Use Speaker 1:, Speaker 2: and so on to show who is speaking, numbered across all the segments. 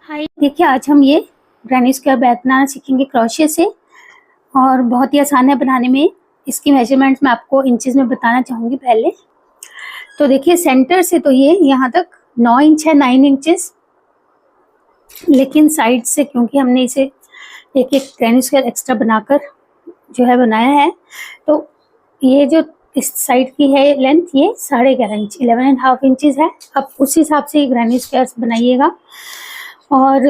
Speaker 1: हाय, देखिए आज हम ये ग्रैनी स्क्वायर बैग बनाना सीखेंगे क्रोशे से और बहुत ही आसान है बनाने में। इसकी मेजरमेंट्स मैं आपको इंचेस में बताना चाहूँगी पहले। तो देखिए सेंटर से तो ये यहाँ तक 9 इंच है, 9 इंचेस, लेकिन साइड से क्योंकि हमने इसे एक एक ग्रैनी स्क्वायर एक्स्ट्रा बनाकर जो है बनाया है, तो ये जो इस साइड की है लेंथ ये 11.5 इंच 11.5 इंचेस है। अब उस हिसाब से ग्रैनी स्क्वायर बनाइएगा। और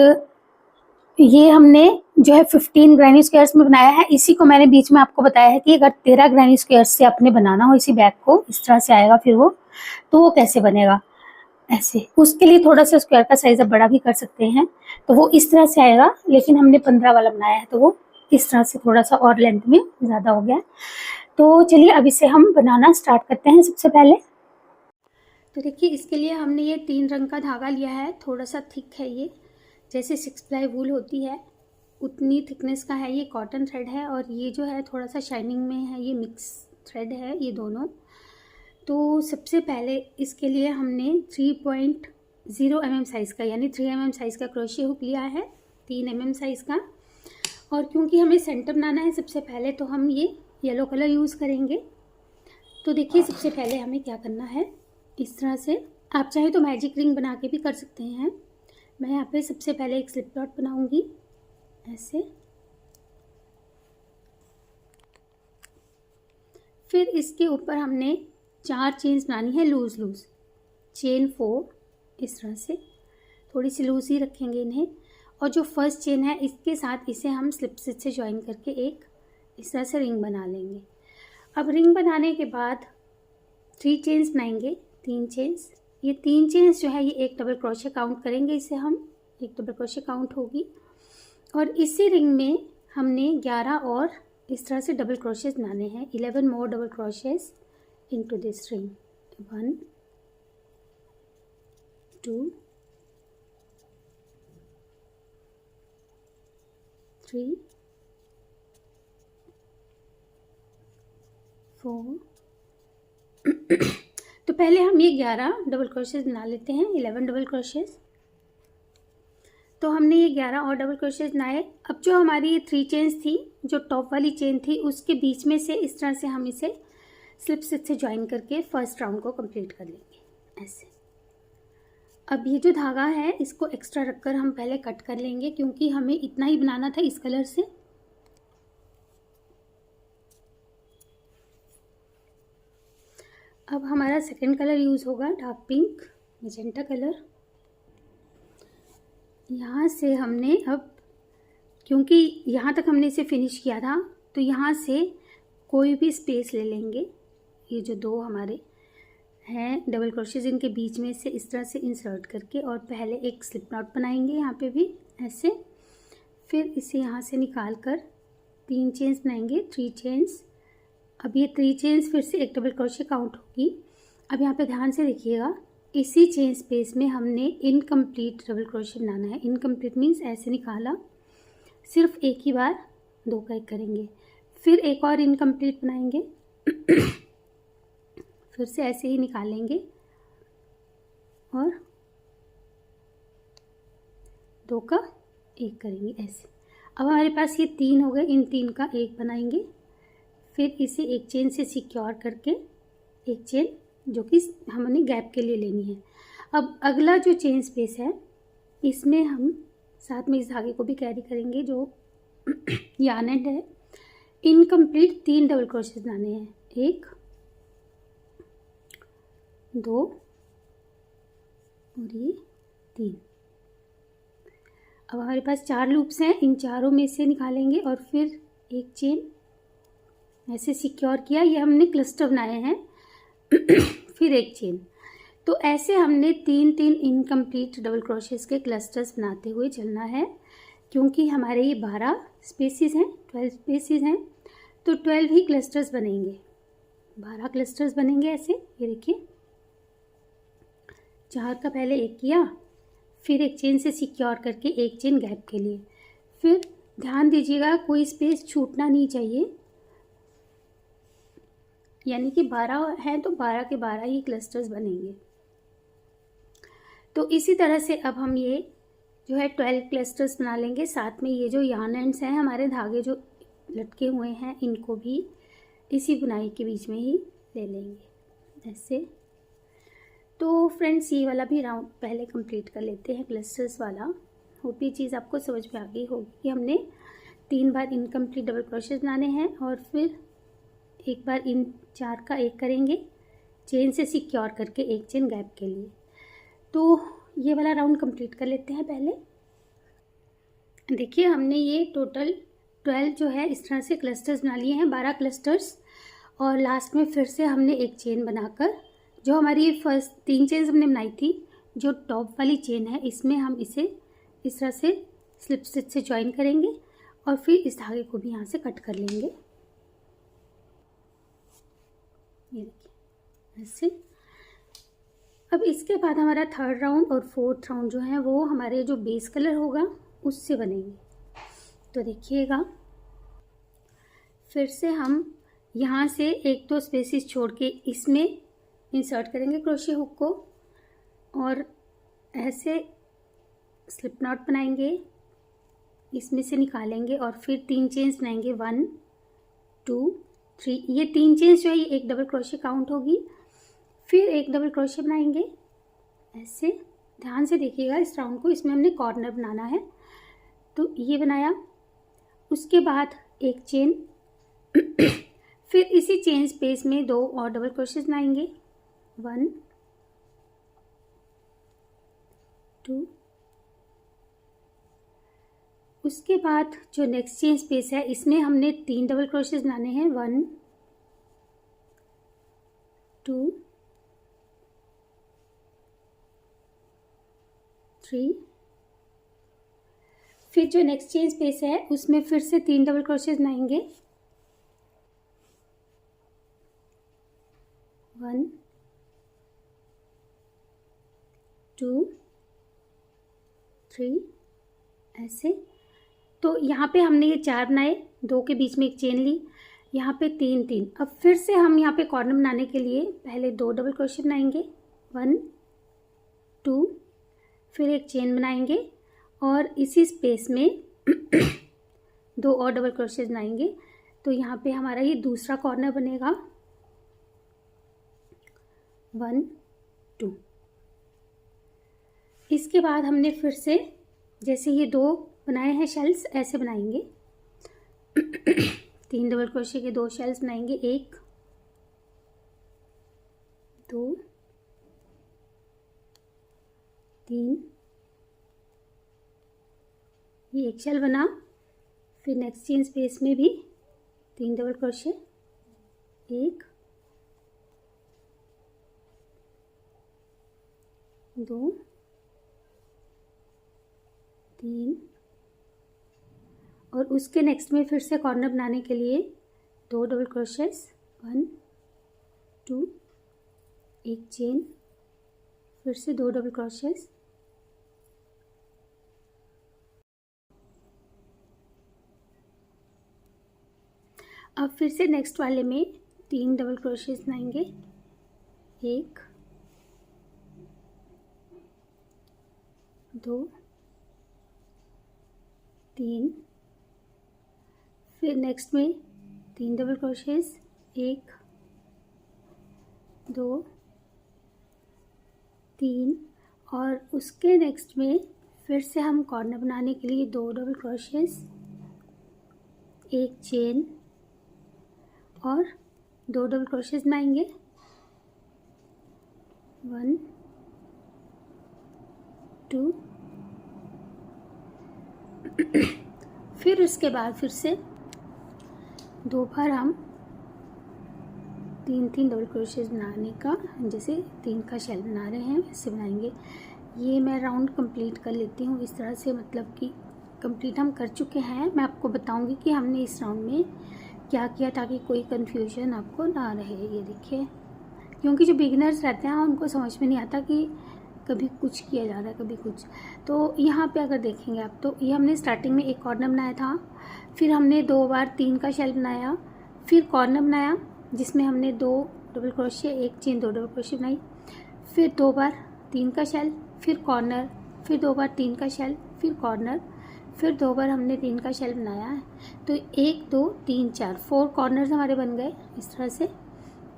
Speaker 1: ये हमने जो है 15 ग्रैनी स्क्वायर्स में बनाया है। इसी को मैंने बीच में आपको बताया है कि अगर 13 ग्रैनी स्क्वायर्स से आपने बनाना हो इसी बैग को, इस तरह से आएगा फिर वो, तो वो कैसे बनेगा ऐसे। उसके लिए थोड़ा सा स्क्वायर का साइज आप बड़ा भी कर सकते हैं, तो वो इस तरह से आएगा। लेकिन हमने 15 वाला बनाया है तो वो इस तरह से थोड़ा सा और लेंथ में ज़्यादा हो गया। तो चलिए अब इसे हम बनाना स्टार्ट करते हैं। सबसे पहले तो देखिए इसके लिए हमने ये 3 रंग का धागा लिया है। थोड़ा सा थिक है ये, जैसे 6 प्लाई वूल होती है उतनी थिकनेस का है। ये कॉटन थ्रेड है और ये जो है थोड़ा सा शाइनिंग में है, ये मिक्स थ्रेड है ये दोनों। तो सबसे पहले इसके लिए हमने 3.0 mm साइज़ का यानी 3 mm साइज़ का क्रोशिया हुक लिया है, 3 mm साइज़ का। और क्योंकि हमें सेंटर बनाना है सबसे पहले, तो हम ये येलो कलर यूज़ करेंगे। तो देखिए सबसे पहले हमें क्या करना है, इस तरह से आप चाहे तो मैजिक रिंग बना के भी कर सकते हैं। मैं यहाँ पे सबसे पहले एक स्लिप नॉट बनाऊंगी ऐसे। फिर इसके ऊपर हमने 4 चेन्स बनानी है, लूज लूज चेन 4, इस तरह से थोड़ी सी लूज ही रखेंगे इन्हें। और जो फर्स्ट चेन है इसके साथ इसे हम स्लिप स्टिच से ज्वाइन करके एक इस तरह से रिंग बना लेंगे। अब रिंग बनाने के बाद 3 चेन्स बनाएंगे, 3 चेन्स। ये 3 चेन्स जो है ये एक डबल क्रोशे काउंट करेंगे, इसे हम एक डबल क्रोशे काउंट होगी। और इसी रिंग में हमने 11 और इस तरह से डबल क्रोशेस बनाने हैं, 11 more double crochets into this ring. 1 2 3 4 तो पहले हम ये 11 डबल क्रोशेस बना लेते हैं, 11 डबल क्रोशेस। तो हमने ये 11 और डबल क्रोशेस बनाए। अब जो हमारी ये 3 चेन्स थी, जो टॉप वाली चेन थी, उसके बीच में से इस तरह से हम इसे स्लिप स्टिच से ज्वाइन करके फर्स्ट राउंड को कंप्लीट कर लेंगे ऐसे। अब ये जो धागा है इसको एक्स्ट्रा रखकर हम पहले कट कर लेंगे, क्योंकि हमें इतना ही बनाना था इस कलर से। अब हमारा सेकेंड कलर यूज़ होगा डार्क पिंक मैजेंटा कलर। यहाँ से हमने अब, क्योंकि यहाँ तक हमने इसे फिनिश किया था, तो यहाँ से कोई भी स्पेस ले लेंगे। ये जो 2 हमारे हैं डबल क्रोशेज, इनके बीच में से इस तरह से इंसर्ट करके और पहले एक स्लिप नॉट बनाएंगे यहाँ पे भी ऐसे। फिर इसे यहाँ से निकाल कर 3 चेन्स बनाएंगे, 3 चेन्स। अब ये 3 चेन्स फिर से एक डबल क्रोशे काउंट होगी। अब यहाँ पे ध्यान से देखिएगा, इसी चेन स्पेस में हमने इनकम्प्लीट डबल क्रोशे बनाना है। इनकम्प्लीट मीन्स ऐसे निकाला, सिर्फ एक ही बार 2 का एक करेंगे, फिर एक और इनकम्प्लीट बनाएंगे फिर से ऐसे ही निकालेंगे और 2 का एक करेंगे ऐसे। अब हमारे पास ये 3 हो गए, इन 3 का एक बनाएंगे। फिर इसे एक चेन से सिक्योर करके एक चेन जो कि हमने गैप के लिए लेनी है। अब अगला जो चेन स्पेस है इसमें हम साथ में इस धागे को भी कैरी करेंगे, जो यार्न एंड है। इनकम्प्लीट 3 डबल क्रोशेस बनाने हैं, 1 2 और ये 3। अब हमारे पास 4 लूप्स हैं, इन चारों में से निकालेंगे और फिर एक चेन ऐसे सिक्योर किया। ये हमने क्लस्टर बनाए हैं फिर एक चेन। तो ऐसे हमने 3-3 इनकम्प्लीट डबल क्रोशेस के क्लस्टर्स बनाते हुए चलना है, क्योंकि हमारे ये 12 स्पेसिस हैं, 12 स्पेसिस हैं, तो 12 ही क्लस्टर्स बनेंगे, 12 क्लस्टर्स बनेंगे ऐसे। ये देखिए 4 का पहले एक किया, फिर एक चेन से सिक्योर करके एक चेन गैप के लिए। फिर ध्यान दीजिएगा कोई स्पेस छूटना नहीं चाहिए, यानी कि 12 हैं तो 12 के 12 ही क्लस्टर्स बनेंगे। तो इसी तरह से अब हम ये जो है 12 क्लस्टर्स बना लेंगे। साथ में ये जो यार्न एंड्स हैं हमारे धागे जो लटके हुए हैं इनको भी इसी बुनाई के बीच में ही ले लेंगे ऐसे। तो फ्रेंड्स ये वाला भी राउंड पहले कंप्लीट कर लेते हैं क्लस्टर्स वाला। होप ये चीज़ आपको समझ में आ गई होगी कि हमने 3 बार इनकम्प्लीट डबल क्रोशेस बनाने हैं और फिर एक बार इन 4 का एक करेंगे चेन से सिक्योर करके एक चेन गैप के लिए। तो ये वाला राउंड कंप्लीट कर लेते हैं पहले। देखिए हमने ये टोटल 12 जो है इस तरह से क्लस्टर्स बना लिए हैं, 12 क्लस्टर्स। और लास्ट में फिर से हमने एक चेन बनाकर जो हमारी फर्स्ट 3 चेन्स हमने बनाई थी, जो टॉप वाली चेन है इसमें हम इसे इस तरह से स्लिप स्टिच से ज्वाइन करेंगे और फिर इस धागे को भी यहाँ से कट कर लेंगे। ये देखिए ऐसे। अब इसके बाद हमारा 3rd राउंड और 4th राउंड जो है वो हमारे जो बेस कलर होगा उससे बनेंगे। तो देखिएगा फिर से हम यहाँ से 1-2 स्पेसेस छोड़ के इसमें इंसर्ट करेंगे क्रोशे हुक को और ऐसे स्लिप नॉट बनाएंगे, इसमें से निकालेंगे और फिर 3 चेन्स बनाएंगे 1 2 3। ये 3 चेन्स जो है ये एक डबल क्रोशे काउंट होगी। फिर एक डबल क्रोशे बनाएंगे ऐसे। ध्यान से देखिएगा इस राउंड को, इसमें हमने कॉर्नर बनाना है। तो ये बनाया, उसके बाद एक चेन फिर इसी चेन स्पेस में 2 और डबल क्रोशेस बनाएंगे 1 2। उसके बाद जो नेक्स्ट चेन स्पेस है इसमें हमने 3 डबल क्रोशेस बनाने हैं 1 2 3। फिर जो नेक्स्ट चेन स्पेस है उसमें फिर से 3 डबल क्रोशेस बनाएंगे 1 2 3 ऐसे। तो यहाँ पे हमने ये 4 बनाए, 2 के बीच में एक चेन ली, यहाँ पे 3 3। अब फिर से हम यहाँ पे कॉर्नर बनाने के लिए पहले 2 डबल क्रोशे बनाएंगे 1 2, फिर एक चेन बनाएंगे और इसी स्पेस में 2 और डबल क्रोशे बनाएंगे। तो यहाँ पे हमारा ये दूसरा कॉर्नर बनेगा 1 2। इसके बाद हमने फिर से जैसे ये 2 बनाए हैं शेल्स ऐसे बनाएंगे 3 डबल क्रोशे के 2 शेल्स बनाएंगे 1 2 3। ये एक शेल बना, फिर नेक्स्ट चेन स्पेस में भी 3 डबल क्रोशे 1 2 3। और उसके नेक्स्ट में फिर से कॉर्नर बनाने के लिए 2 डबल क्रोशेस 1 2, एक चेन, फिर से 2 डबल क्रोशेस, अब फिर से नेक्स्ट वाले में 3 डबल क्रोशेस बनाएंगे 1 2 3। फिर नेक्स्ट में 3 डबल क्रोशेस 1 2 3। और उसके नेक्स्ट में फिर से हम कॉर्नर बनाने के लिए 2 डबल क्रोशेस, एक चेन और 2 डबल क्रोशेस बनाएंगे 1 2। फिर उसके बाद फिर से 2 बार हम 3 डबल क्रोशेस बनाने का, जैसे 3 का शेल बना रहे हैं वैसे बनाएंगे। ये मैं राउंड कंप्लीट कर लेती हूँ इस तरह से, मतलब कि कंप्लीट हम कर चुके हैं। मैं आपको बताऊंगी कि हमने इस राउंड में क्या किया ताकि कोई कन्फ्यूजन आपको ना रहे। ये देखिए, क्योंकि जो बिगिनर्स रहते हैं उनको समझ में नहीं आता कि कभी कुछ किया जा रहा है कभी कुछ। तो यहाँ पे अगर देखेंगे आप तो ये हमने स्टार्टिंग में एक कॉर्नर बनाया था, फिर हमने 2 बार 3 का शेल बनाया, फिर कॉर्नर बनाया जिसमें हमने 2 डबल क्रोशे, एक चेन, 2 डबल क्रोशे बनाई, फिर 2 बार 3 का शेल, फिर कॉर्नर, फिर 2 बार 3 का शेल, फिर कॉर्नर, फिर 2 बार हमने 3 का शेल बनाया है। तो 1 2 3 4 4 कॉर्नर्स हमारे बन गए इस तरह से।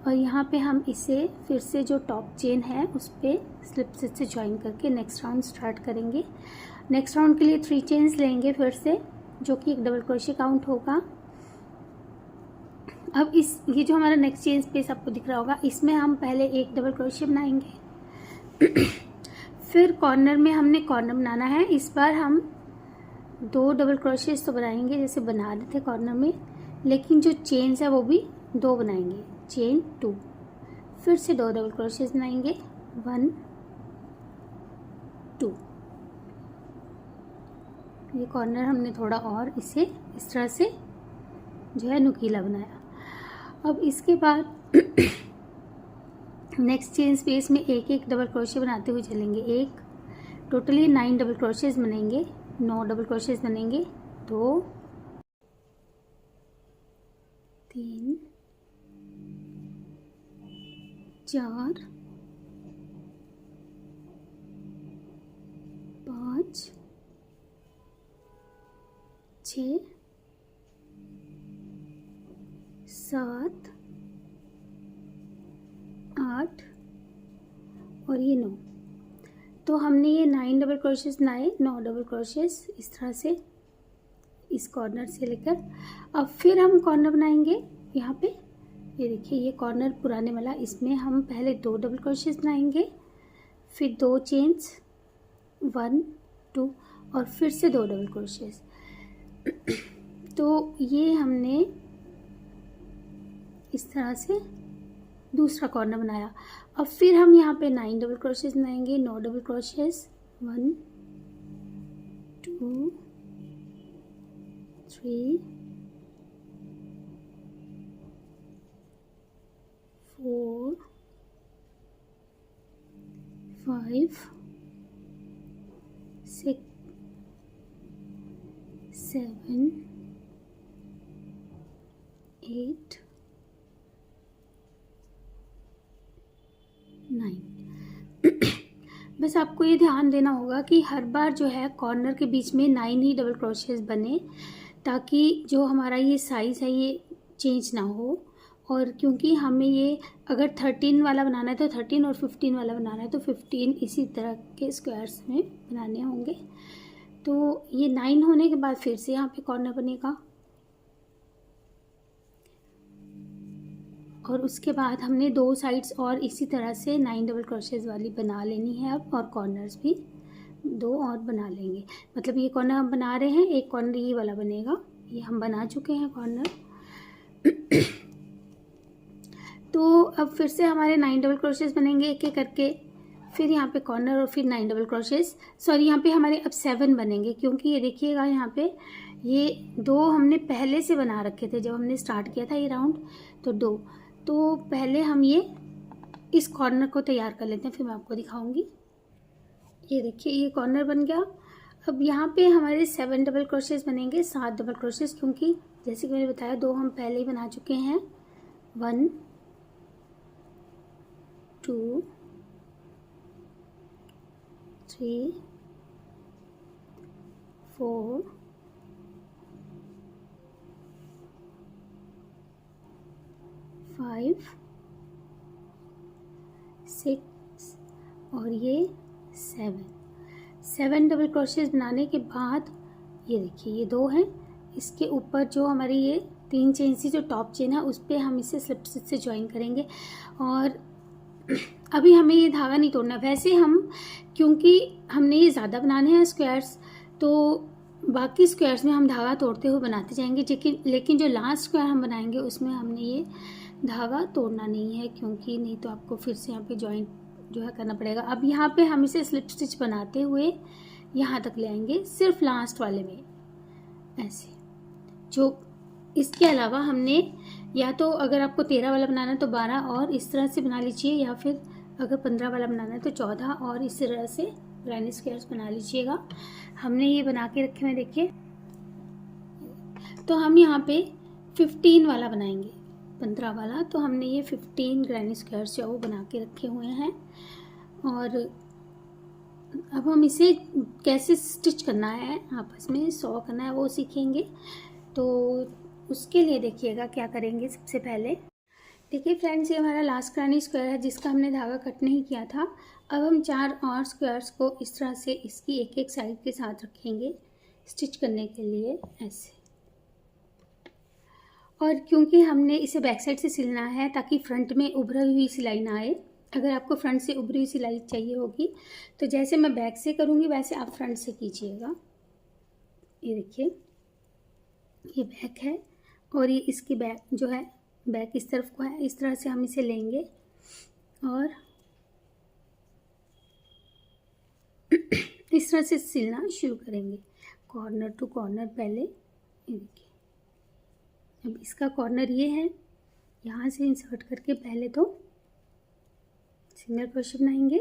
Speaker 1: और यहाँ पे हम इसे फिर से जो टॉप चेन है उस पर स्लिप स्टिच से ज्वाइन करके नेक्स्ट राउंड स्टार्ट करेंगे। नेक्स्ट राउंड के लिए 3 चेन्स लेंगे फिर से, जो कि एक डबल क्रोशे काउंट होगा। अब ये जो हमारा नेक्स्ट चेन स्पेस आपको दिख रहा होगा, इसमें हम पहले एक डबल क्रोशे बनाएंगे। फिर कॉर्नर में हमने कॉर्नर बनाना है। इस बार हम 2 डबल क्रोशेस तो बनाएंगे जैसे बना रहे थे कॉर्नर में, लेकिन जो चेन्स है वो भी 2 बनाएंगे, चेन 2। फिर से 2 डबल क्रोशेस बनाएंगे, 1 2। ये कॉर्नर हमने थोड़ा और इसे इस तरह से जो है नुकीला बनाया। अब इसके बाद नेक्स्ट चेन स्पेस में एक एक डबल क्रोशे बनाते हुए चलेंगे। टोटली 9 डबल क्रोशेस बनेंगे, 9 डबल क्रोशेस बनेंगे। 2 3 4 5 6 7 8 और ये 9। तो हमने ये 9 डबल क्रोशेस बनाए, 9 डबल क्रोशेस इस तरह से इस कॉर्नर से लेकर। अब फिर हम कॉर्नर बनाएंगे यहाँ पे। ये देखिए ये कॉर्नर पुराने वाला, इसमें हम पहले 2 डबल क्रोशेस बनाएंगे, फिर 2 चेन्स 1 2 और फिर से 2 डबल क्रोशेस। तो ये हमने इस तरह से दूसरा कॉर्नर बनाया। अब फिर हम यहाँ पे 9 डबल क्रोशेस बनाएंगे, 9 डबल क्रोशेस 1 2 3 4 5 6 7 8 9। बस आपको ये ध्यान देना होगा कि हर बार जो है कॉर्नर के बीच में 9 ही डबल क्रोशेस बने, ताकि जो हमारा ये साइज़ है ये चेंज ना हो। और क्योंकि हमें ये अगर 13 वाला बनाना है तो 13 और 15 वाला बनाना है तो 15 इसी तरह के स्क्वायर्स में बनाने होंगे। तो ये 9 होने के बाद फिर से यहाँ पे कॉर्नर बनेगा और उसके बाद हमने 2 साइड्स और इसी तरह से 9 डबल क्रोशेस वाली बना लेनी है अब, और कॉर्नर्स भी 2 और बना लेंगे। मतलब ये कॉर्नर हम बना रहे हैं, एक कॉर्नर ये वाला बनेगा, ये हम बना चुके हैं कॉर्नर। तो अब फिर से हमारे 9 डबल क्रोशेस बनेंगे एक एक करके, फिर यहाँ पे कॉर्नर और फिर 9 डबल क्रोशेस। सॉरी, यहाँ पे हमारे अब 7 बनेंगे, क्योंकि ये देखिएगा यहाँ पे ये 2 हमने पहले से बना रखे थे जब हमने स्टार्ट किया था ये राउंड। तो 2, तो पहले हम ये इस कॉर्नर को तैयार कर लेते हैं, फिर मैं आपको दिखाऊंगी। ये देखिए ये कॉर्नर बन गया। अब यहाँ पे हमारे 7 डबल क्रोशेस बनेंगे, 7 डबल क्रोशेस, क्योंकि जैसे कि मैंने बताया 2 हम पहले ही बना चुके हैं। 1 2 3 4 5 6 और ये 7 डबल क्रोशेस बनाने के बाद ये देखिए ये 2 हैं, इसके ऊपर जो हमारी ये 3 चेन सी जो टॉप चेन है उस पर हम इसे स्लिप स्टिच से ज्वाइन करेंगे। और अभी हमें ये धागा नहीं तोड़ना। वैसे हम क्योंकि हमने ये ज़्यादा बनाने हैं स्क्वायर्स, तो बाकी स्क्वायर्स में हम धागा तोड़ते हुए बनाते जाएंगे, लेकिन जो लास्ट स्क्वायर हम बनाएंगे उसमें हमने ये धागा तोड़ना नहीं है, क्योंकि नहीं तो आपको फिर से यहाँ पे जॉइंट जो है करना पड़ेगा। अब यहाँ पे हम इसे स्लिप स्टिच बनाते हुए यहाँ तक ले आएंगे, सिर्फ लास्ट वाले में ऐसे। जो इसके अलावा हमने या तो अगर आपको 13 वाला बनाना है तो 12 और इस तरह से बना लीजिए, या फिर अगर 15 वाला बनाना है तो 14 और इस तरह से ग्रैनी स्क्वायर्स बना लीजिएगा। हमने ये बना के रखे हुए देखिए। तो हम यहाँ पे 15 वाला बनाएंगे, 15 वाला। तो हमने ये 15 ग्रैनी स्क्वायर्स जो वो बना के रखे हुए हैं। और अब हम इसे कैसे स्टिच करना है, आपस में सॉ करना है, वो सीखेंगे। तो उसके लिए देखिएगा क्या करेंगे। सबसे पहले देखिए फ्रेंड्स, ये हमारा लास्ट ग्रैनी स्क्वायर है जिसका हमने धागा कट नहीं किया था। अब हम 4 और स्क्वायर्स को इस तरह से इसकी एक एक साइड के साथ रखेंगे स्टिच करने के लिए, ऐसे। और क्योंकि हमने इसे बैक साइड से सिलना है ताकि फ्रंट में उभरी हुई सिलाई ना आए। अगर आपको फ्रंट से उभरी हुई सिलाई चाहिए होगी तो जैसे मैं बैक से करूँगी वैसे आप फ्रंट से कीजिएगा। ये देखिए, ये बैक है और ये इसकी बैक जो है, बैक इस तरफ को है। इस तरह से हम इसे लेंगे और इस तरह से सिलना शुरू करेंगे, कॉर्नर टू कॉर्नर। पहले ये देखिए, अब इसका कॉर्नर ये है, यहाँ से इंसर्ट करके पहले तो सिंगल क्रोशे बनाएंगे,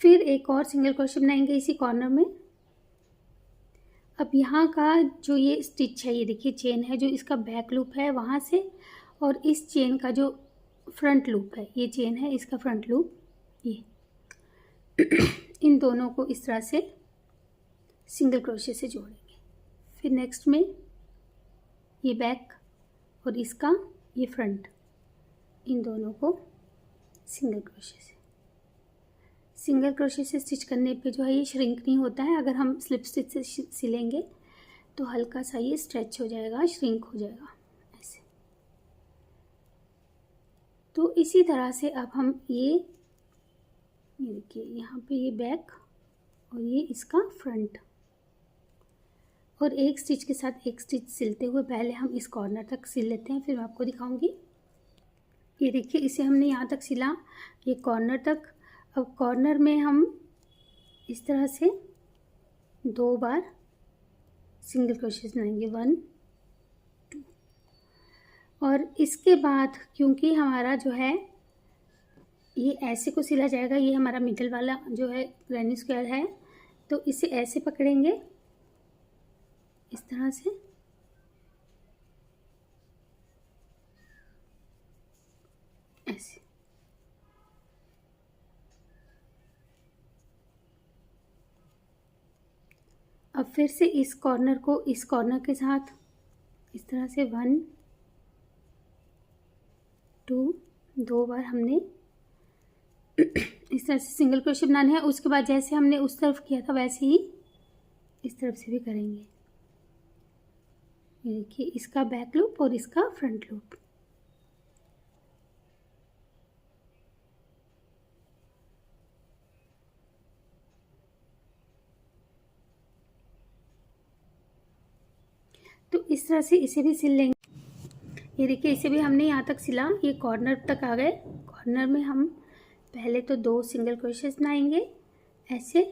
Speaker 1: फिर एक और सिंगल क्रोशे बनाएंगे इसी कॉर्नर में। अब यहाँ का जो ये स्टिच है, ये देखिए चेन है जो इसका बैक लूप है वहाँ से, और इस चेन का जो फ्रंट लूप है, ये चेन है इसका फ्रंट लूप, ये इन दोनों को इस तरह से सिंगल क्रोशे से जोड़ेंगे। फिर नेक्स्ट में ये बैक और इसका ये फ्रंट, इन दोनों को सिंगल क्रोशे से स्टिच करने पे जो है ये श्रिंक नहीं होता है। अगर हम स्लिप स्टिच से सिलेंगे तो हल्का सा ये स्ट्रेच हो जाएगा, श्रिंक हो जाएगा ऐसे। तो इसी तरह से अब हम ये देखिए, यहाँ पे ये बैक और ये इसका फ्रंट, और एक स्टिच के साथ एक स्टिच सिलते हुए पहले हम इस कॉर्नर तक सिल लेते हैं, फिर मैं आपको दिखाऊंगी। ये देखिए, इसे हमने यहाँ तक सिला, ये कॉर्नर तक। अब कॉर्नर में हम इस तरह से 2 बार सिंगल क्रोशेस बनाएंगे, 1 2। और इसके बाद क्योंकि हमारा जो है ये ऐसे को सिला जाएगा, ये हमारा मिडल वाला जो है ग्रैनी स्क्वायर है, तो इसे ऐसे पकड़ेंगे इस तरह से, ऐसे। अब फिर से इस कॉर्नर को इस कॉर्नर के साथ इस तरह से 1 2, 2 बार हमने इस तरह से सिंगल क्रोशे बनाने हैं। उसके बाद जैसे हमने उस तरफ किया था वैसे ही इस तरफ से भी करेंगे। ये देखिए, इसका बैक लूप और इसका फ्रंट लूप। तो इस तरह से इसे भी सिल लेंगे। ये देखिए, इसे भी हमने यहाँ तक सिला, ये कॉर्नर तक आ गए। कॉर्नर में हम पहले तो 2 सिंगल क्रोशेस बनाएंगे ऐसे।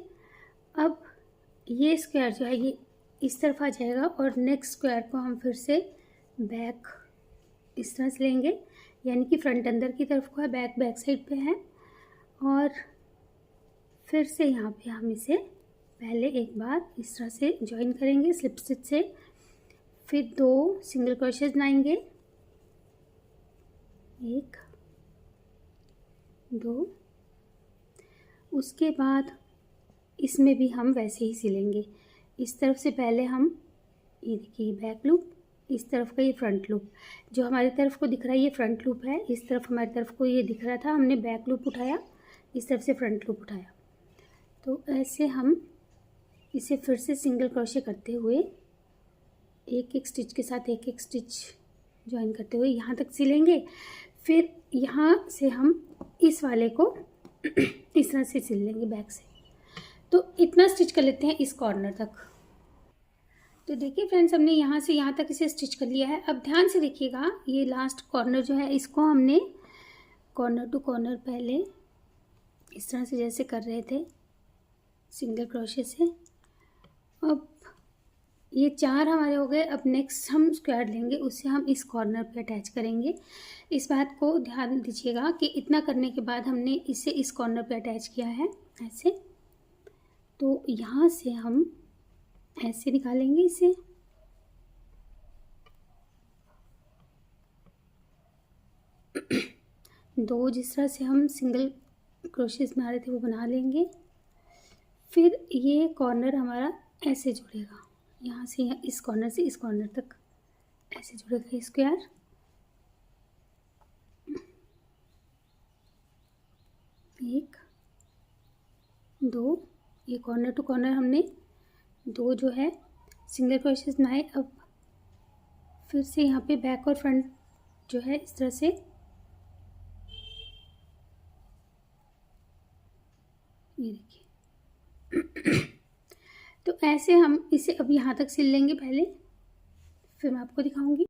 Speaker 1: अब ये स्क्वायर जो है ये इस तरफ आ जाएगा और नेक्स्ट स्क्वायर को हम फिर से बैक इस तरह से लेंगे, यानी कि फ्रंट अंदर की तरफ को है, बैक बैक साइड पे है। और फिर से यहाँ पे हम इसे पहले एक बार इस तरह से ज्वाइन करेंगे स्लिप स्टिच से, फिर 2 सिंगल क्रोशेस बनाएंगे, 1 2। उसके बाद इसमें भी हम वैसे ही सिलेंगे। इस तरफ से पहले हम ये देखिए बैक लूप, इस तरफ का ये फ्रंट लूप, जो हमारी तरफ को दिख रहा है ये फ्रंट लूप है, इस तरफ हमारी तरफ को ये दिख रहा था, हमने बैक लूप उठाया, इस तरफ से फ्रंट लूप उठाया। तो ऐसे हम इसे फिर से सिंगल क्रोशे करते हुए एक एक स्टिच के साथ एक एक स्टिच ज्वाइन करते हुए यहाँ तक सिलेंगे। फिर यहाँ से हम इस वाले को इस तरह से सिल लेंगे बैक से। तो इतना स्टिच कर लेते हैं इस कॉर्नर तक। तो देखिए फ्रेंड्स, हमने यहाँ से यहाँ तक इसे स्टिच कर लिया है। अब ध्यान से देखिएगा, ये लास्ट कॉर्नर जो है इसको हमने कॉर्नर टू कॉर्नर पहले इस तरह से जैसे कर रहे थे सिंगल क्रोशे से। अब ये 4 हमारे हो गए। अब नेक्स्ट हम स्क्वायर लेंगे, उसे हम इस कॉर्नर पे अटैच करेंगे। इस बात को ध्यान दीजिएगा कि इतना करने के बाद हमने इसे इस कॉर्नर पे अटैच किया है ऐसे। तो यहाँ से हम ऐसे निकालेंगे इसे, दो जिस तरह से हम सिंगल क्रोशेस बना रहे थे वो बना लेंगे फिर ये कॉर्नर हमारा ऐसे जुड़ेगा, यहाँ से इस कॉर्नर से इस कॉर्नर तक ऐसे जुड़ेगा स्क्वायर। एक, दो, ये कॉर्नर टू कॉर्नर हमने दो जो है सिंगल क्रोशेस बनाए। अब फिर से यहाँ पे बैक और फ्रंट जो है इस तरह से ये देखिए। तो ऐसे हम इसे अब यहाँ तक सिल लेंगे पहले, फिर मैं आपको दिखाऊंगी।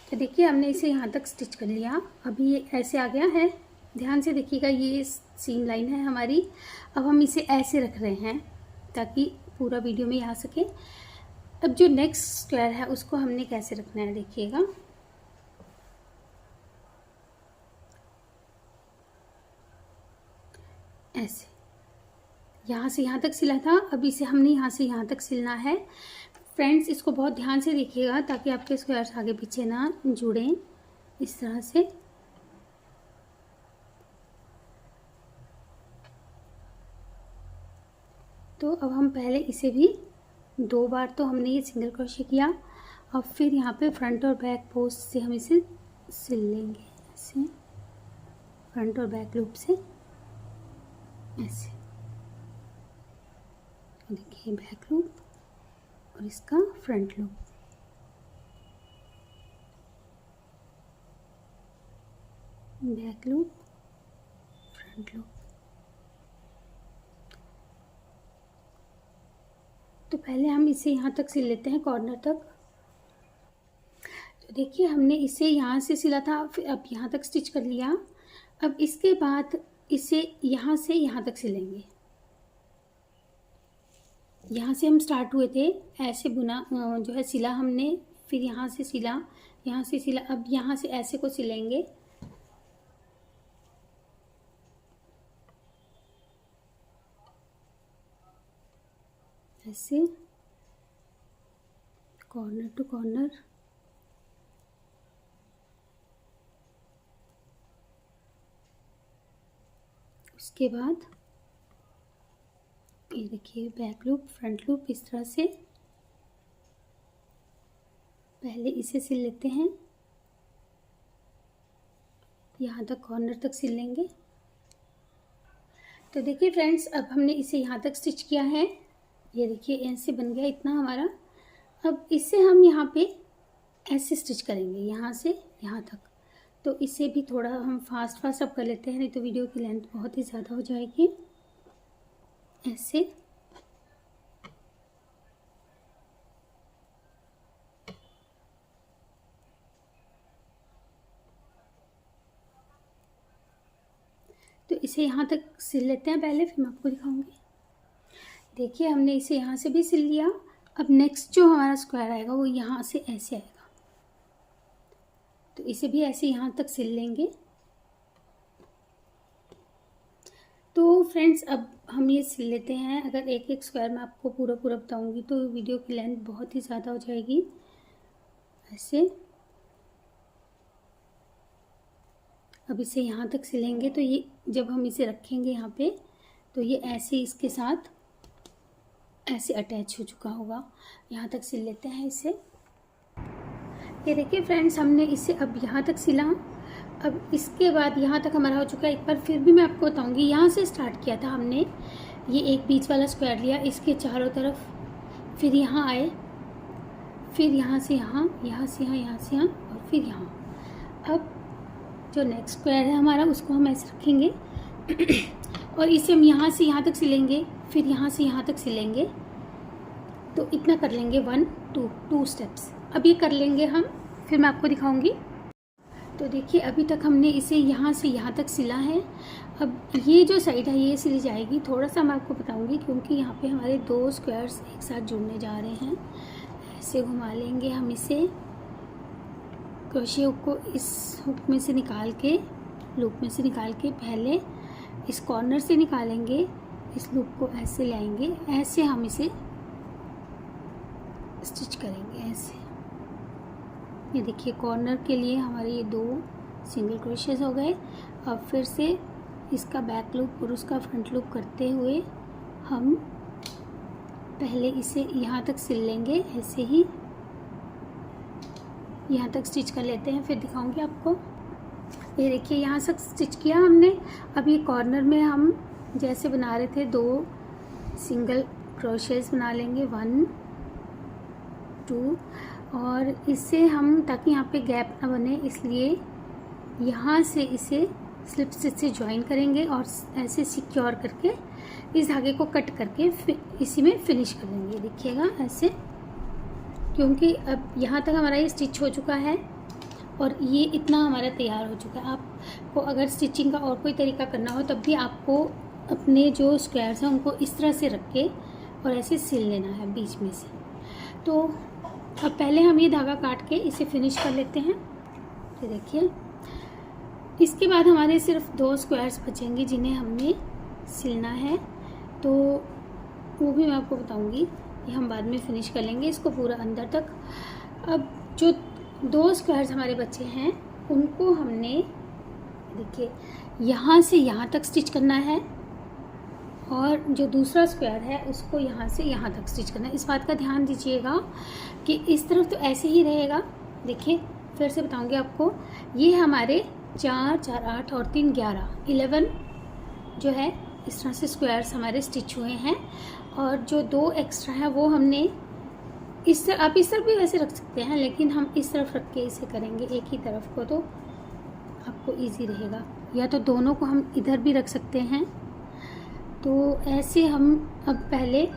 Speaker 1: तो देखिए हमने इसे यहाँ तक स्टिच कर लिया। अभी ये ऐसे आ गया है, ध्यान से देखिएगा, ये सीम लाइन है हमारी। अब हम इसे ऐसे रख रहे हैं ताकि पूरा वीडियो में आ सके। अब जो नेक्स्ट स्क्वायर है उसको हमने कैसे रखना है देखिएगा। ऐसे यहाँ से यहाँ तक सिला था, अब इसे हमने यहाँ से यहाँ तक सिलना है। फ्रेंड्स इसको बहुत ध्यान से देखिएगा ताकि आपके स्क्वायर्स आगे पीछे ना जुड़ें, इस तरह से। तो अब हम पहले इसे भी 2 बार तो हमने ये सिंगल क्रोशे किया। अब फिर यहाँ पे फ्रंट और बैक पोस्ट से हम इसे सिल लेंगे, ऐसे फ्रंट और बैक लूप से ऐसे। देखिए बैक लूप और इसका front loop, back loop, front loop. तो पहले हम इसे यहाँ तक सिल लेते हैं, कॉर्नर तक। तो देखिए हमने इसे यहाँ से सिला था, फिर अब यहाँ तक स्टिच कर लिया। अब इसके बाद इसे यहाँ से यहाँ तक सिलेंगे। यहाँ से हम स्टार्ट हुए थे, ऐसे बुना जो है सिला हमने, फिर यहाँ से सिला, यहाँ से सिला। अब यहाँ से ऐसे को सिलेंगे, ऐसे कॉर्नर टू कॉर्नर। उसके बाद ये देखिए बैक लूप, फ्रंट लूप, इस तरह से पहले इसे सिल लेते हैं, यहाँ तक कॉर्नर तक सिल लेंगे। तो देखिए फ्रेंड्स अब हमने इसे यहाँ तक स्टिच किया है, ये देखिए ऐसे बन गया इतना हमारा। अब इसे हम यहाँ पे ऐसे स्टिच करेंगे, यहाँ से यहाँ तक। तो इसे भी थोड़ा हम फास्ट अब कर लेते हैं, नहीं तो वीडियो की लेंथ बहुत ही ज़्यादा हो जाएगी। ऐसे तो इसे यहाँ तक सिल लेते हैं पहले, फिर मैं आपको दिखाऊंगी। देखिए हमने इसे यहाँ से भी सिल लिया। अब नेक्स्ट जो हमारा स्क्वायर आएगा वो यहाँ से ऐसे आएगा, तो इसे भी ऐसे यहाँ तक सिल लेंगे। तो फ्रेंड्स अब हम ये सिल लेते हैं। अगर एक एक स्क्वायर मैं आपको पूरा बताऊंगी तो वीडियो की लेंथ बहुत ही ज़्यादा हो जाएगी। ऐसे अब इसे यहाँ तक सिलेंगे, तो ये जब हम इसे रखेंगे यहाँ पे तो ये ऐसे इसके साथ ऐसे अटैच हो चुका होगा। यहाँ तक सिल लेते हैं इसे। ये देखिए फ्रेंड्स हमने इसे अब यहाँ तक सिला। अब इसके बाद यहाँ तक हमारा हो चुका है। एक बार फिर भी मैं आपको बताऊंगी, यहाँ से स्टार्ट किया था हमने, ये एक बीच वाला स्क्वायर लिया, इसके चारों तरफ, फिर यहाँ आए, फिर यहाँ से यहाँ, यहाँ से यहाँ, यहाँ से यहाँ और फिर यहाँ। अब जो नेक्स्ट स्क्वायर है हमारा उसको हम ऐसे रखेंगे और इसे हम यहाँ से यहाँ तक सिलेंगे, फिर यहाँ से यहाँ तक सिलेंगे। तो इतना कर लेंगे, 1 2 स्टेप्स। अब ये कर लेंगे हम, फिर मैं आपको दिखाऊंगी। तो देखिए अभी तक हमने इसे यहाँ से यहाँ तक सिला है। अब ये जो साइड है ये सिली जाएगी। थोड़ा सा मैं आपको बताऊंगी क्योंकि यहाँ पे हमारे 2 स्क्वायर्स एक साथ जुड़ने जा रहे हैं। ऐसे घुमा लेंगे हम इसे, क्रोशे हुक को इस हुक में से निकाल के, लूप में से निकाल के पहले इस कॉर्नर से निकालेंगे, इस लूप को ऐसे लाएंगे, ऐसे हम इसे स्टिच करेंगे। ऐसे ये देखिए कॉर्नर के लिए हमारे ये 2 सिंगल क्रोशेस हो गए। अब फिर से इसका बैक लूप और उसका फ्रंट लूप करते हुए हम पहले इसे यहाँ तक सिल लेंगे, ऐसे ही यहाँ तक स्टिच कर लेते हैं, फिर दिखाऊंगी आपको। ये देखिए यहाँ तक स्टिच किया हमने। अब ये कॉर्नर में हम जैसे बना रहे थे 2 सिंगल क्रोशेस बना लेंगे, 1 2, और इससे हम, ताकि यहाँ पे गैप ना बने, इसलिए यहाँ से इसे स्लिप स्टिच से ज्वाइन करेंगे और ऐसे सिक्योर करके इस धागे को कट करके इसी में फिनिश कर देंगे। देखिएगा ऐसे, क्योंकि अब यहाँ तक हमारा ये स्टिच हो चुका है और ये इतना हमारा तैयार हो चुका है। आपको अगर स्टिचिंग का और कोई तरीका करना हो तब भी आपको अपने जो स्क्वायर्स हैं उनको इस तरह से रख के और ऐसे सिल लेना है बीच में से। तो अब पहले हम ये धागा काट के इसे फिनिश कर लेते हैं। ये देखिए, इसके बाद हमारे सिर्फ 2 स्क्वायर्स बचेंगे जिन्हें हमने सिलना है, तो वो भी मैं आपको बताऊंगी। ये हम बाद में फिनिश कर लेंगे इसको पूरा अंदर तक। अब जो 2 स्क्वायर्स हमारे बचे हैं उनको हमने, देखिए, यहाँ से यहाँ तक स्टिच करना है और जो दूसरा स्क्वायर है उसको यहाँ से यहाँ तक स्टिच करना है। इस बात का ध्यान दीजिएगा कि इस तरफ तो ऐसे ही रहेगा। देखिए फिर से बताऊंगी आपको, ये हमारे 4 4 8 और 3 11 जो है इस तरह से स्क्वायर्स हमारे स्टिच हुए हैं। और जो 2 एक्स्ट्रा है वो हमने इस तरफ, आप इस तरफ भी वैसे रख सकते हैं, लेकिन हम इस तरफ रख के इसे करेंगे एक ही तरफ को, तो आपको इजी रहेगा। या तो दोनों को हम इधर भी रख सकते हैं। तो ऐसे हम अब पहले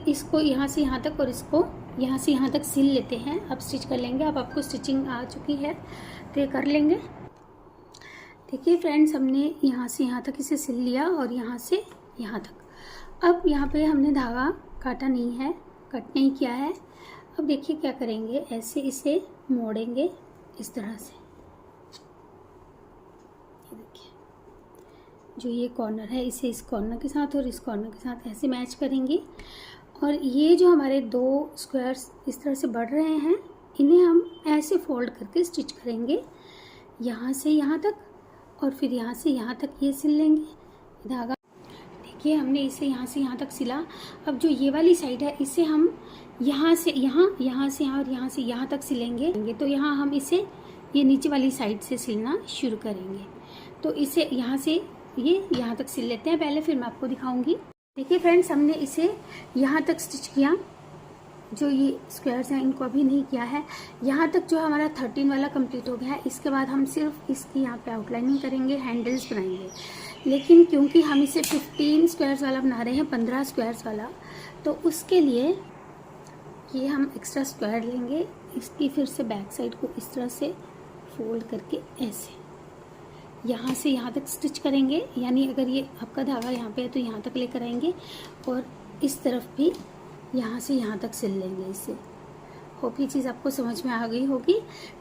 Speaker 1: इसको यहाँ से यहाँ तक और इसको यहाँ से यहाँ तक सिल लेते हैं। अब स्टिच कर लेंगे। अब आपको स्टिचिंग आ चुकी है तो ये कर लेंगे। देखिए फ्रेंड्स, हमने यहाँ से यहाँ तक इसे सिल लिया और यहाँ से यहाँ तक। अब यहाँ पे हमने धागा काटा नहीं है, कट नहीं किया है। अब देखिए क्या करेंगे, ऐसे इसे मोड़ेंगे इस तरह से। ये देखिए, जो ये कॉर्नर है इसे इस कॉर्नर के साथ और इस कॉर्नर के साथ ऐसे मैच करेंगे। और ये जो हमारे 2 स्क्वायर्स इस तरह से बढ़ रहे हैं, इन्हें हम ऐसे फोल्ड करके स्टिच करेंगे यहाँ से यहाँ तक, और फिर यहाँ से यहाँ तक ये सिल लेंगे धागा। देखिए हमने इसे यहाँ से यहाँ तक सिला। अब जो ये वाली साइड है इसे हम यहाँ से यहाँ, यहाँ से यहाँ और यहाँ से यहाँ तक सिलेंगे। तो यहाँ हम इसे ये नीचे वाली साइड से सिलना शुरू करेंगे। तो इसे यहाँ से ये यहाँ तक सिल लेते हैं पहले, फिर मैं आपको दिखाऊंगी। देखिए फ्रेंड्स, हमने इसे यहाँ तक स्टिच किया। जो ये स्क्वायर्स हैं इनको अभी नहीं किया है। यहाँ तक जो हमारा 13 वाला कंप्लीट हो गया है। इसके बाद हम सिर्फ इसकी यहाँ पे आउटलाइनिंग करेंगे, हैंडल्स बनाएंगे। लेकिन क्योंकि हम इसे 15 स्क्वायर्स वाला बना रहे हैं, 15 स्क्वायर्स वाला, तो उसके लिए ये हम एक्स्ट्रा स्क्वायर लेंगे। इसकी फिर से बैक साइड को इस तरह से फोल्ड करके ऐसे यहाँ से यहाँ तक स्टिच करेंगे। यानी अगर ये आपका धागा यहाँ पे है तो यहाँ तक लेकर आएंगे और इस तरफ भी यहाँ से यहाँ तक सिल लेंगे इसे। होप ये चीज़ आपको समझ में आ गई होगी।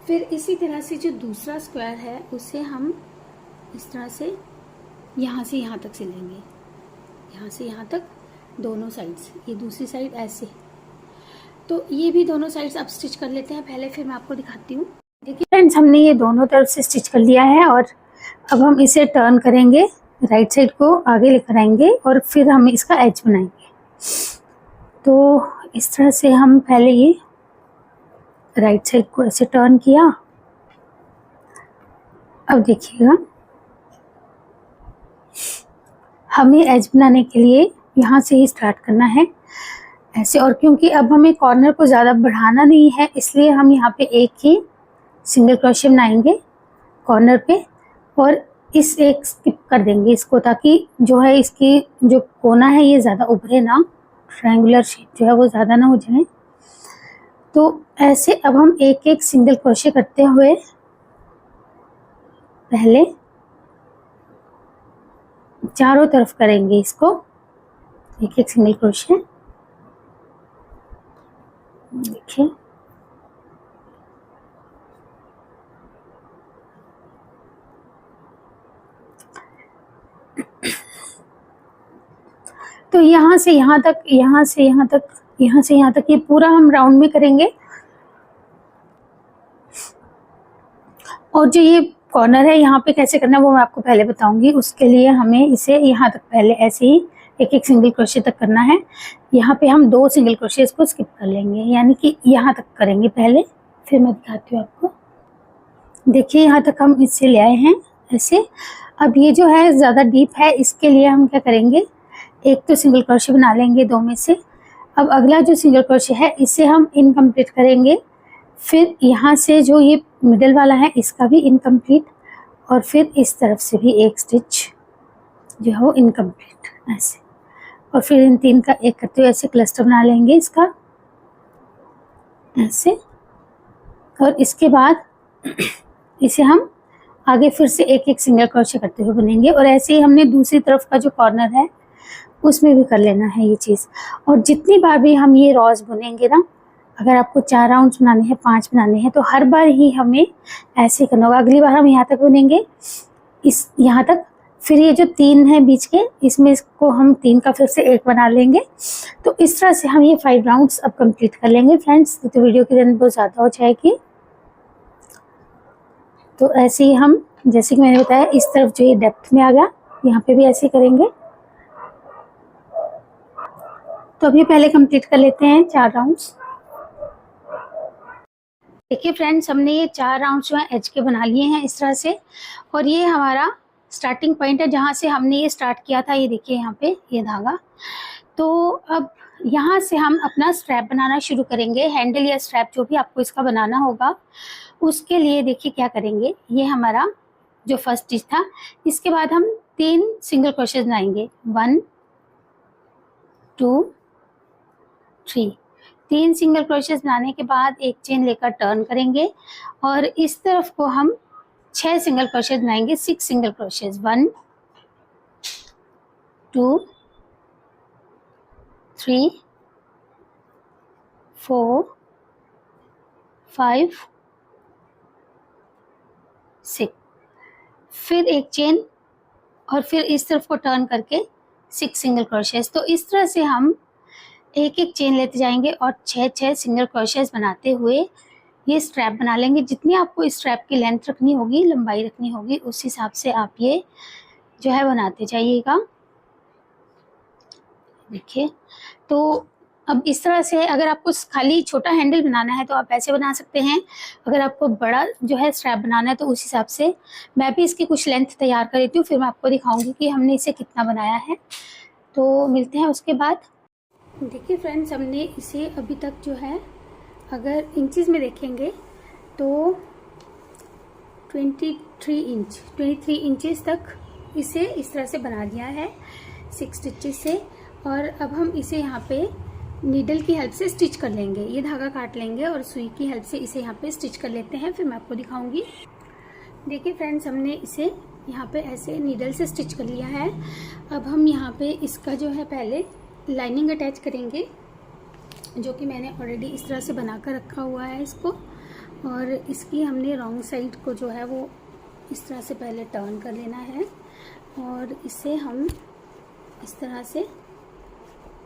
Speaker 1: फिर इसी तरह से जो दूसरा स्क्वायर है उसे हम इस तरह से यहाँ तक सिलेंगे, यहाँ से यहाँ तक दोनों साइड्स। ये दूसरी साइड ऐसे। तो ये भी दोनों साइड्स आप स्टिच कर लेते हैं पहले, फिर मैं आपको दिखाती हूँ। देखिए फ्रेंड्स, हमने ये दोनों तरफ से स्टिच कर लिया है और अब हम इसे टर्न करेंगे, राइट साइड को आगे लेकर आएंगे और फिर हम इसका एज बनाएंगे। तो इस तरह से हम पहले ये राइट साइड को ऐसे टर्न किया। अब देखिएगा, हमें एज बनाने के लिए यहाँ से ही स्टार्ट करना है ऐसे। और क्योंकि अब हमें कॉर्नर को ज़्यादा बढ़ाना नहीं है, इसलिए हम यहाँ पे एक ही सिंगल क्रोशे बनाएंगे कॉर्नर पे और इस एक स्किप कर देंगे इसको, ताकि जो है इसकी जो कोना है ये ज़्यादा उभरे ना, ट्रायंगुलर शेप जो है वो ज़्यादा ना हो जाए। तो ऐसे अब हम एक एक सिंगल क्रोशे करते हुए पहले चारों तरफ करेंगे इसको, एक एक सिंगल क्रोशे। देखिए तो यहाँ से यहाँ तक, यहाँ से यहाँ तक, यहाँ से यहाँ तक, ये पूरा हम राउंड में करेंगे। और जो ये कॉर्नर है यहाँ पे कैसे करना है वो मैं आपको पहले बताऊंगी। उसके लिए हमें इसे यहाँ तक पहले ऐसे ही एक एक सिंगल क्रोशे तक करना है। यहाँ पे हम 2 सिंगल क्रोशेस को स्किप कर लेंगे, यानी कि यहाँ तक करेंगे पहले, फिर मैं दिखाती हूँ आपको। देखिए यहाँ तक हम इससे ले आए हैं ऐसे। अब ये जो है ज़्यादा डीप है, इसके लिए हम क्या करेंगे, एक तो सिंगल क्रोशे बना लेंगे 2 में से। अब अगला जो सिंगल क्रोशे है इसे हम इनकम्प्लीट करेंगे, फिर यहाँ से जो ये मिडल वाला है इसका भी इनकम्प्लीट, और फिर इस तरफ से भी एक स्टिच जो है वो इनकम्प्लीट ऐसे, और फिर इन 3 का एक करते हुए ऐसे क्लस्टर बना लेंगे इसका ऐसे। और इसके बाद इसे हम आगे फिर से एक एक सिंगल क्रोशे करते हुए बनेंगे, और ऐसे ही हमने दूसरी तरफ का जो कॉर्नर है उसमें भी कर लेना है ये चीज़। और जितनी बार भी हम ये रॉज बुनेंगे ना, अगर आपको 4 राउंड्स बनाने हैं, 5 बनाने हैं, तो हर बार ही हमें ऐसे करना होगा। अगली बार हम यहाँ तक बुनेंगे, इस यहाँ तक, फिर ये जो 3 है बीच के, इसमें इसको हम 3 का फिर से 1 बना लेंगे। तो इस तरह से हम ये 5 राउंड्स अब कंप्लीट कर लेंगे फ्रेंड्स। तो वीडियो की लेंथ बहुत ज़्यादा हो जाएगी, तो ऐसे ही हम, जैसे कि मैंने बताया, इस तरफ जो ये डेप्थ में आ गया, यहाँ पे भी ऐसे करेंगे। तो अभी पहले कंप्लीट कर लेते हैं 4 राउंड्स। देखिए फ्रेंड्स, हमने ये 4 राउंड्स जो है एज के बना लिए हैं इस तरह से, और ये हमारा स्टार्टिंग पॉइंट है जहाँ से हमने ये स्टार्ट किया था। ये देखिए यहाँ पे ये धागा। तो अब यहाँ से हम अपना स्ट्रैप बनाना शुरू करेंगे, हैंडल या स्ट्रैप जो भी आपको इसका बनाना होगा। उसके लिए देखिए क्या करेंगे, ये हमारा जो फर्स्ट स्टिच था, इसके बाद हम 3 सिंगल क्रोशेस बनाएंगे, 1 2 3। 3 सिंगल क्रोशेस बनाने के बाद एक चेन लेकर टर्न करेंगे, और इस तरफ को हम 6 सिंगल क्रोशेस बनाएंगे, 6 सिंगल क्रोशेस, 1 2 3 4 5 6। फिर एक चेन, और फिर इस तरफ को टर्न करके 6 सिंगल क्रोशेस। तो इस तरह से हम एक एक चेन लेते जाएंगे और 6 सिंगल क्रोशेस बनाते हुए ये स्ट्रैप बना लेंगे। जितनी आपको इस स्ट्रैप की लेंथ रखनी होगी, लंबाई रखनी होगी, उस हिसाब से आप ये जो है बनाते जाइएगा। देखिए, तो अब इस तरह से अगर आपको खाली छोटा हैंडल बनाना है तो आप ऐसे बना सकते हैं। अगर आपको बड़ा जो है स्ट्रैप बनाना है तो उस हिसाब से मैं भी इसकी कुछ लेंथ तैयार कर लेती हूँ, फिर मैं आपको दिखाऊंगी कि हमने इसे कितना बनाया है। तो मिलते हैं उसके बाद। देखिए फ्रेंड्स, हमने इसे अभी तक जो है अगर इंचेस में देखेंगे तो 23 इंचेस तक इसे इस तरह से बना दिया है 6 स्टिचेस से। और अब हम इसे यहाँ पे नीडल की हेल्प से स्टिच कर लेंगे। ये धागा काट लेंगे और सुई की हेल्प से इसे यहाँ पे स्टिच कर लेते हैं, फिर मैं आपको दिखाऊंगी। देखिए फ्रेंड्स, हमने इसे यहाँ पे ऐसे नीडल से स्टिच कर लिया है। अब हम यहाँ पे इसका जो है पहले लाइनिंग अटैच करेंगे, जो कि मैंने ऑलरेडी इस तरह से बना कर रखा हुआ है इसको। और इसकी हमने रॉन्ग साइड को जो है वो इस तरह से पहले टर्न कर लेना है, और इसे हम इस तरह से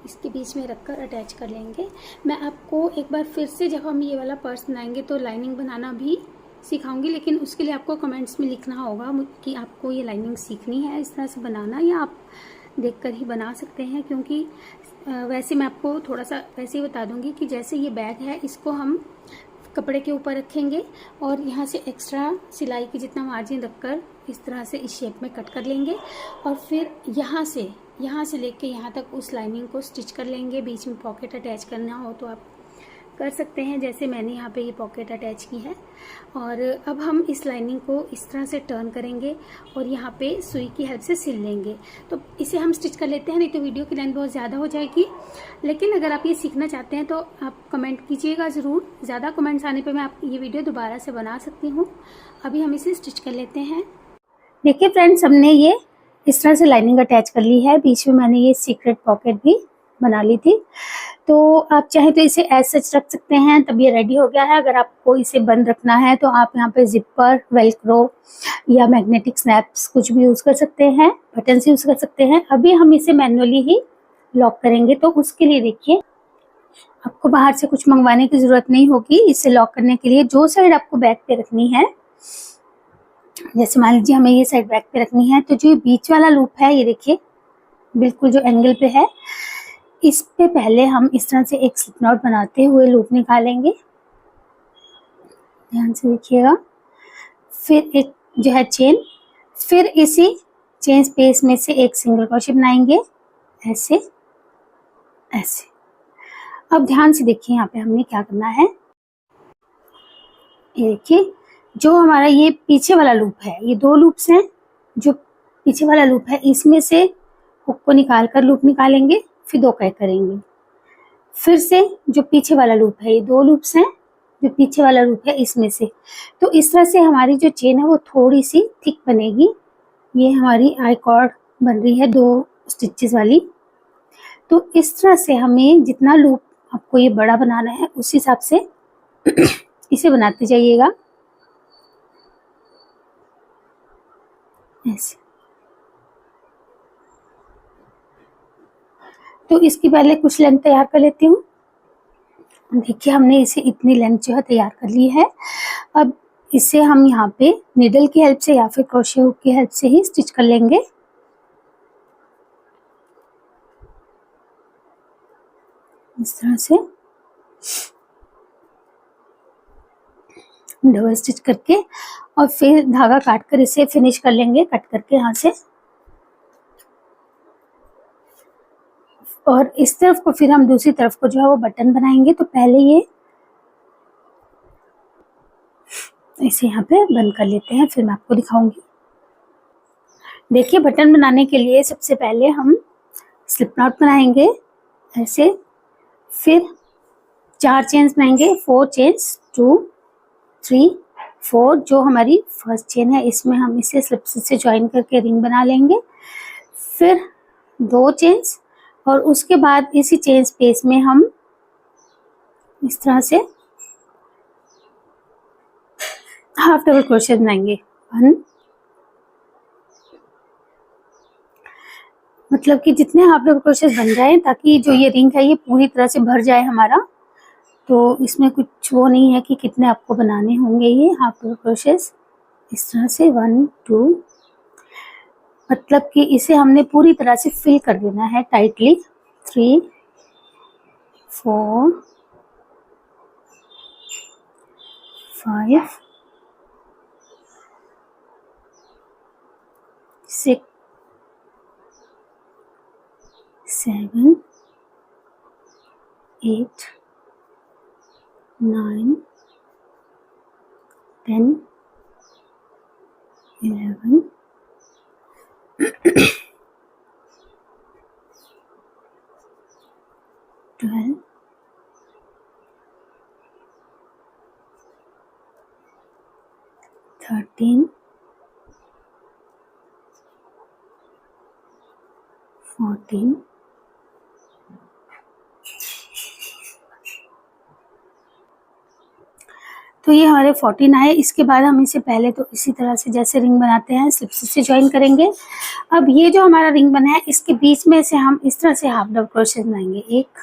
Speaker 1: इसके बीच में रखकर अटैच कर लेंगे। मैं आपको एक बार फिर से जब हम ये वाला पर्स बनाएंगे तो लाइनिंग बनाना भी सिखाऊंगी, लेकिन उसके लिए आपको कमेंट्स में लिखना होगा कि आपको ये लाइनिंग सीखनी है इस तरह से बनाना, या आप देखकर ही बना सकते हैं। क्योंकि वैसे मैं आपको थोड़ा सा वैसे ही बता दूंगी कि जैसे ये बैग है, इसको हम कपड़े के ऊपर रखेंगे और यहाँ से एक्स्ट्रा सिलाई की जितना मार्जिन रखकर इस तरह से इस शेप में कट कर लेंगे, और फिर यहाँ से लेके यहाँ तक उस लाइनिंग को स्टिच कर लेंगे। बीच में पॉकेट अटैच करना हो तो आप कर सकते हैं, जैसे मैंने यहाँ पे ये पॉकेट अटैच की है। और अब हम इस लाइनिंग को इस तरह से टर्न करेंगे और यहाँ पे सुई की हेल्प से सिल लेंगे। तो इसे हम स्टिच कर लेते हैं, नहीं तो वीडियो की लेंथ बहुत ज़्यादा हो जाएगी। लेकिन अगर आप ये सीखना चाहते हैं तो आप कमेंट कीजिएगा ज़रूर। ज़्यादा कमेंट्स आने पर मैं आप ये वीडियो दोबारा से बना सकती हूँ। अभी हम इसे स्टिच कर लेते हैं। देखिए फ्रेंड्स, हमने ये इस तरह से लाइनिंग अटैच कर ली है। बीच में मैंने ये सीक्रेट पॉकेट भी बना ली थी। तो आप चाहे तो इसे एज सच रख सकते हैं, तब ये रेडी हो गया है। अगर आपको इसे बंद रखना है तो आप यहाँ पे जिपर, वेलक्रो या मैग्नेटिक स्नैप्स कुछ भी यूज़ कर सकते हैं, बटन्स यूज़ कर सकते हैं। अभी हम इसे मैनुअली ही लॉक करेंगे, तो उसके लिए देखिए आपको बाहर से कुछ मंगवाने की ज़रूरत नहीं होगी। इसे लॉक करने के लिए जो साइड आपको बैक पे रखनी है, जैसे मान लीजिए हमें ये साइड बैक पे रखनी है, तो जो बीच वाला लूप है ये देखिए, बिल्कुल जो एंगल पे है, इस पे पहले हम इस तरह से एक स्लिप नॉट बनाते हुए लूप निकालेंगे, ध्यान से देखिएगा। फिर एक जो है चेन, फिर इसी चेन स्पेस में से एक सिंगल क्रोशे बनाएंगे, ऐसे ऐसे। अब ध्यान से देखिए यहाँ पे हमने क्या करना है। ये देखिए जो हमारा ये पीछे वाला लूप है, ये दो लूप्स हैं। जो पीछे वाला लूप है इसमें से हुक को निकाल कर लूप निकालेंगे, फिर दो कैक करेंगे। फिर से जो पीछे वाला लूप है, ये दो लूप्स हैं, जो पीछे वाला लूप है इसमें से। तो इस तरह से हमारी जो चेन है वो थोड़ी सी थिक बनेगी। ये हमारी आई कॉर्ड बन रही है 2 स्टिचेस वाली। तो इस तरह से हमें जितना लूप आपको ये बड़ा बनाना है उस हिसाब से इसे बनाते जाइएगा, ऐसे। तो इसकी पहले कुछ लेंथ तैयार कर लेती हूँ। देखिए हमने इसे इतनी लेंथ जो है तैयार कर ली है। अब इसे हम यहाँ पे नीडल की हेल्प से या फिर क्रोशे हुक की हेल्प से ही स्टिच कर लेंगे। इस तरह से डबल स्टिच करके और फिर धागा काट कर इसे फिनिश कर लेंगे, कट करके यहाँ से। और इस तरफ को फिर हम दूसरी तरफ को जो है वो बटन बनाएंगे। तो पहले ये इसे यहाँ पे बंद कर लेते हैं, फिर मैं आपको दिखाऊंगी। देखिए बटन बनाने के लिए सबसे पहले हम स्लिप नॉट बनाएंगे ऐसे, फिर 4 चेन्स बनाएंगे, 4 चेन्स, 2 3 4। जो हमारी फर्स्ट चेन है इसमें हम इसे स्लिप से ज्वाइन करके रिंग बना लेंगे। फिर 2 चेन्स और उसके बाद इसी चेन स्पेस में हम इस तरह से हाफ डबल क्रोशे बनाएंगे। 1, मतलब कि जितने हाफ डबल क्रोशेस बन जाए ताकि जो ये रिंग है ये पूरी तरह से भर जाए हमारा। तो इसमें कुछ वो नहीं है कि कितने आपको बनाने होंगे ये हाफ डबल क्रोशेस। इस तरह से 1 2, मतलब कि इसे हमने पूरी तरह से फिल कर देना है टाइटली। 3 4 5 6 7 8 9 10 11 12 13 14 तो ये हमारे 14 आए। इसके बाद हम इसे पहले तो इसी तरह से जैसे रिंग बनाते हैं स्लिप से ज्वाइन करेंगे। अब ये जो हमारा रिंग बना है इसके बीच में से हम इस तरह से हाफ डबल क्रोशे बनाएंगे। 1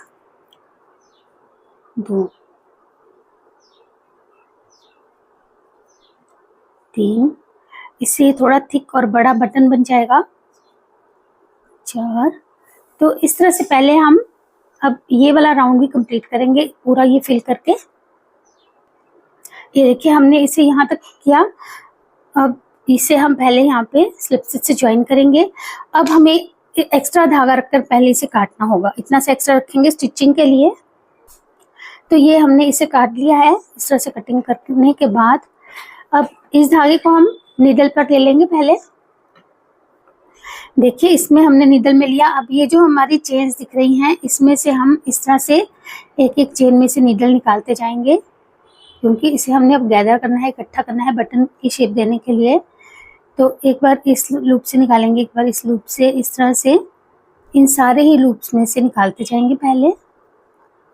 Speaker 1: 2 3, इससे थोड़ा थिक और बड़ा बटन बन जाएगा। 4। तो इस तरह से पहले हम अब ये वाला राउंड भी कंप्लीट करेंगे पूरा ये फिल करके। ये देखिए हमने इसे यहाँ तक किया। अब इसे हम पहले यहाँ पे स्लिप से ज्वाइन करेंगे। अब हमें एक्स्ट्रा धागा रखकर पहले इसे काटना होगा, इतना सा एक्स्ट्रा रखेंगे स्टिचिंग के लिए। तो ये हमने इसे काट लिया है। इस तरह से कटिंग करने के बाद अब इस धागे को हम नीडल पर ले लेंगे पहले। देखिए इसमें हमने नीडल में लिया। अब ये जो हमारी चेन्स दिख रही हैं इसमें से हम इस तरह से एक एक चेन में से नीडल निकालते जाएंगे, क्योंकि इसे हमने अब गैदर करना है, इकट्ठा करना है बटन की शेप देने के लिए। तो एक बार इस लूप से निकालेंगे, एक बार इस लूप से, इस तरह से इन सारे ही लूप्स में से निकालते जाएंगे। पहले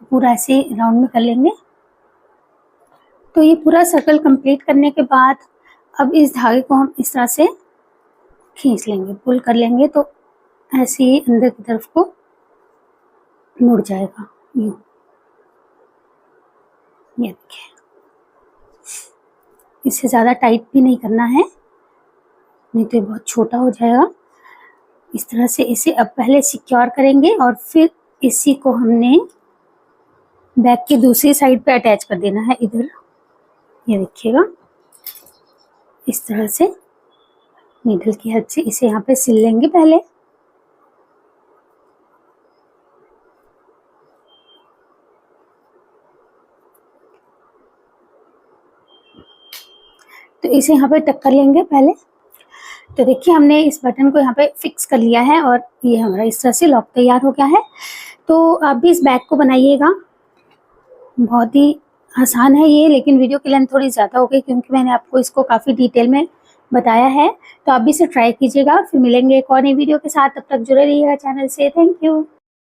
Speaker 1: पूरा ऐसे राउंड में कर लेंगे। तो ये पूरा सर्कल कंप्लीट करने के बाद अब इस धागे को हम इस तरह से खींच लेंगे, पुल कर लेंगे, तो ऐसे ही अंदर की तरफ को मुड़ जाएगा यूं। ये देखिए, इसे ज़्यादा टाइट भी नहीं करना है, नहीं तो ये बहुत छोटा हो जाएगा। इस तरह से इसे अब पहले सिक्योर करेंगे और फिर इसी को हमने बैग की दूसरी साइड पे अटैच कर देना है इधर। ये देखिएगा इस तरह से नीडल की हेल्प से इसे यहाँ पे सिल लेंगे पहले। तो इसे यहाँ पे टक कर लेंगे पहले। तो देखिए हमने इस बटन को यहाँ पे फिक्स कर लिया है और ये हमारा इस तरह से लॉक तैयार हो गया है। तो आप भी इस बैग को बनाइएगा, बहुत ही आसान है ये, लेकिन वीडियो की लेंथ थोड़ी ज़्यादा हो गई क्योंकि मैंने आपको इसको काफ़ी डिटेल में बताया है। तो आप भी इसे ट्राई कीजिएगा। फिर मिलेंगे एक और नई वीडियो के साथ, तब तक जुड़े रहिएगा चैनल से। Thank you.